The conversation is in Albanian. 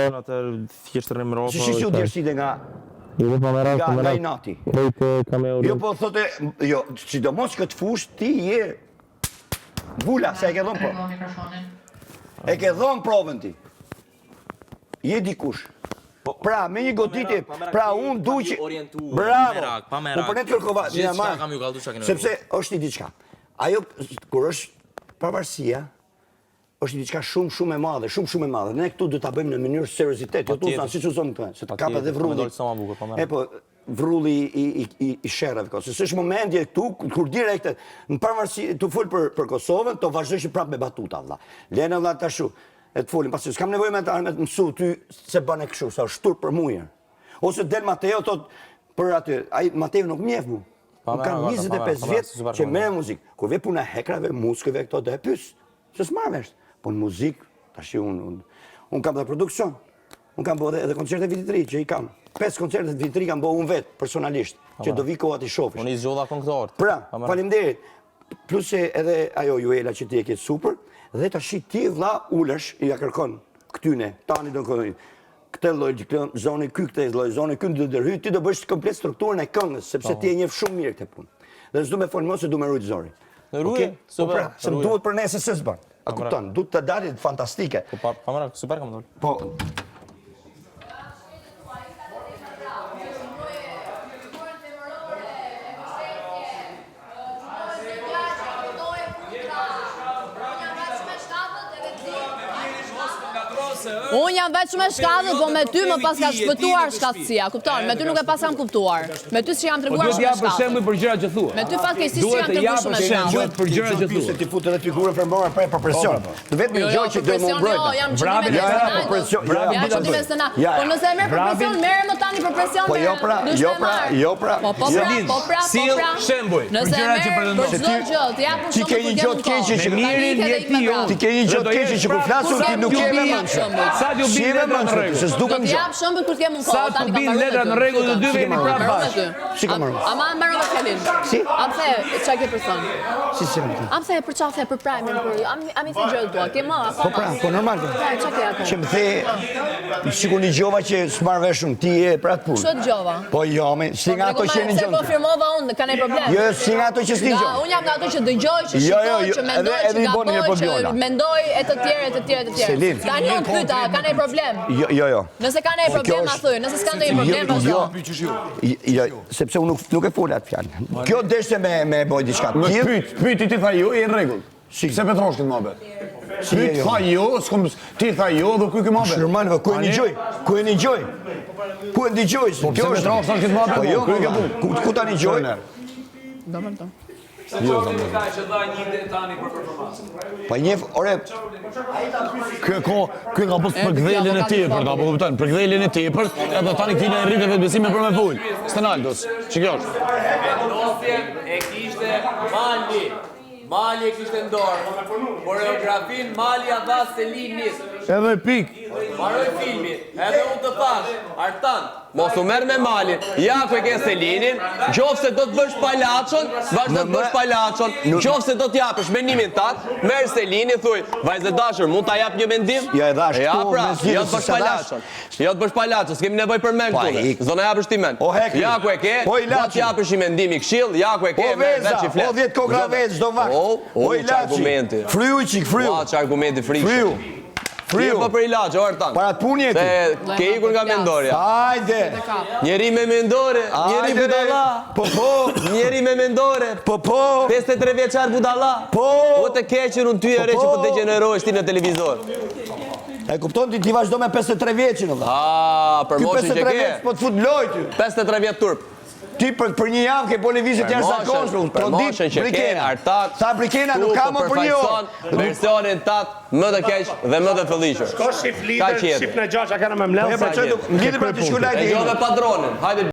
Rimron, atë thjesht Rimron. Si u djersite nga i nati? Jo, po thote, jo, sidomos këtë fush, ti je vula, se e ke dhonë provën. E ke dhonë provën ti. Je dikush. Pra, me një goditje, pra unë du që... Bravo! Unë për ne të kërkova, një marë, sepse është një diçka. Ajo, kur është pavarësia, është një diçka shumë e madhe, shumë e madhe. Ne këtu du të bëjmë në mënyrë seriozitet, jo të usan, si që zonë këtu, se të kapë edhe vrulli. E po, vrulli i sherrave, se është momentje këtu, kur direkte, në pavarësi, të full për Kosovën, të vazhdojshë prapë me batuta, vla. Lene vla të ashu. E të folim, pasi s'kam nevoj me të mësu ty se bane këshu, sa shtur për mujër. Ose del Mateo thot për aty, Mateo nuk mjef mu. Unë kam 25 vjetë që mere muzikë. Kur ve puna hekrave, muskëve, këto dhe e pysë. Se s'marrë veshtë. Po në muzikë, tash unë kam dhe produksion. Unë kam bo edhe koncerte vititri, që i kam. 5 koncerte vititri kam bo unë vetë, personalisht, që do vi kohat i shofish. Unë i zgjodha këngëtarët. Pra, falemderit. Plus e edhe ajo Juela që ti e ke super, dhe ta shi ti vla ulesh, i ja kërkon këtyne, tani do në këndojnë, këtë loj, zoni ky, këtë loj, zoni ky në dërhy, ti do bësh komplet strukturën e këngës, sepse ti e njef shumë mirë këtë punë. Dhe s'du me folë mos se du me rujtë zori. Në rujë? Super. Se më duhet për nesë se s'ban. A kupton, du të dalit fantastike. Po, kamera, super kam dollë. Po. Unë jam veç me shkatët, po me ty më pas ka shpëtuar shkatësia, kupton? Me ty nuk e pas kam kuptuar. Me ty si jam treguar shumë shkatët. Duhet ja për shembull për gjërat që thua. Me ty fatkeqësisht si jam treguar shumë shkatët. Duhet për gjërat që thua. Se ti futë edhe figurën fermore për presion. Të vetëm një gjë që do më mbrojtë. Jo, jam çudimë për presion. Ja, çudimë se na. Po nëse merr për presion, merr më tani për presion. Po jo pra. Po Sill shembull. Nëse merr për çdo gjë, të jap ti ke një gjë të keqe që mirin je ti jo. Ti ke një gjë të keqe që kur flasun ti nuk ke më shumë. Sa ju bin letra në rregull. Se s'dukem gjë. Jap shembull kur të kem unë. Sa të bin letra në rregull të dyve jeni prapë bashkë. Si kam marrë? Ama mbaron me fjalin. Si? Am the çka ke për thënë? Si më thënë? Am the për çfarë the për prime për. Am i thënë gjë tua. Ke më apo? Po pra, po normal. Çka ke atë? Që më the sikur një gjova që s'marr veshun ti e për atë punë. Ço dëgjova? Po jo, si nga ato që një gjë. Se konfirmova unë, ka ndonjë problem? Jo, si nga ato që s'ni gjë. Unë jam nga ato që dëgjoj, që shikoj, që mendoj, që gaboj, që mendoj e të tjerë. Tani unë pyeta, ka ndonjë problem? Jo. Nëse ka ndonjë problem ma thuj, nëse s'ka ndonjë problem vazhdo. Jo, sepse unë nuk e fol atë fjalë. Kjo deshte me boj diçka. Pyet ti tha jo, je në rregull. Se Petroshkit më bë. Pyet tha jo, ti tha jo dhe ku ke më bë. Normal, ku e dëgjoj? Ku e dëgjoj? Ku e dëgjoj? Kjo është Petroshkit më bë. Po jo, ku tani dëgjoj? Domethënë. Jo, domethënë. Ka që dha një ditë tani për performancë. Po njef, ore, Ky ka pas për gdheljen e tepër, apo kupton, për gdheljen e tepër, edhe tani kthine e rritë vetbesimin për me ful. Stenaldos, ç'kjo është? Vendosjen e kishte Mali e kishte ndorë. Koreografin Mali a dha Selinit. Edhe pik. Maroj filmi, edhe unë të thash, Artan, mos u merr me Malin, ja ku e ke Selinin, qofse do të bësh palaçon, vazhdo të bësh palaçon, qofse do të japësh mendimin tat, merr Selinin, thuj, vajzë dashur, mund ta jap një mendim? Ja e dhash ja, këtu, pra, me zgjidhje jo të bësh se sa palaçon. Jo të bësh palaçon, s'kemi nevojë për mend këtu. Zona japësh ti mend. Ja ku e ke, do të japësh një mendim i këshill, ja ku e ke, merr veç i flet. Po 10 kokra veç do vakt. O ilaçi. Fryu çik, fryu. Ua, çfarë argumenti frikshëm. Fryu. Po për ilaç, o Artan. Para të punje ti. Se ke ikur nga mendorja. Hajde. Njeri me mendore, njeri budalla. Po. Njeri me mendore. Po. 53 vjeçar budalla. Po. O të keqën unë ty e re që po degenerohesh ti në televizor. E kupton ti vazhdo me 53 vjeçin valla. Për moshën që ke. Po të fut loj ty. 53 vjet turp. Ti për një javë ke po lëvizje të jashtëzakonshme. Për moshën që ke, Artak. Sa brikena nuk ka më për një orë. Versionin tat më të keq dhe më të fëllishur. Shko shif lider, shif në gjasha kanë me mlevë. Lidhë për të shkullajt e gjove padronin, hajde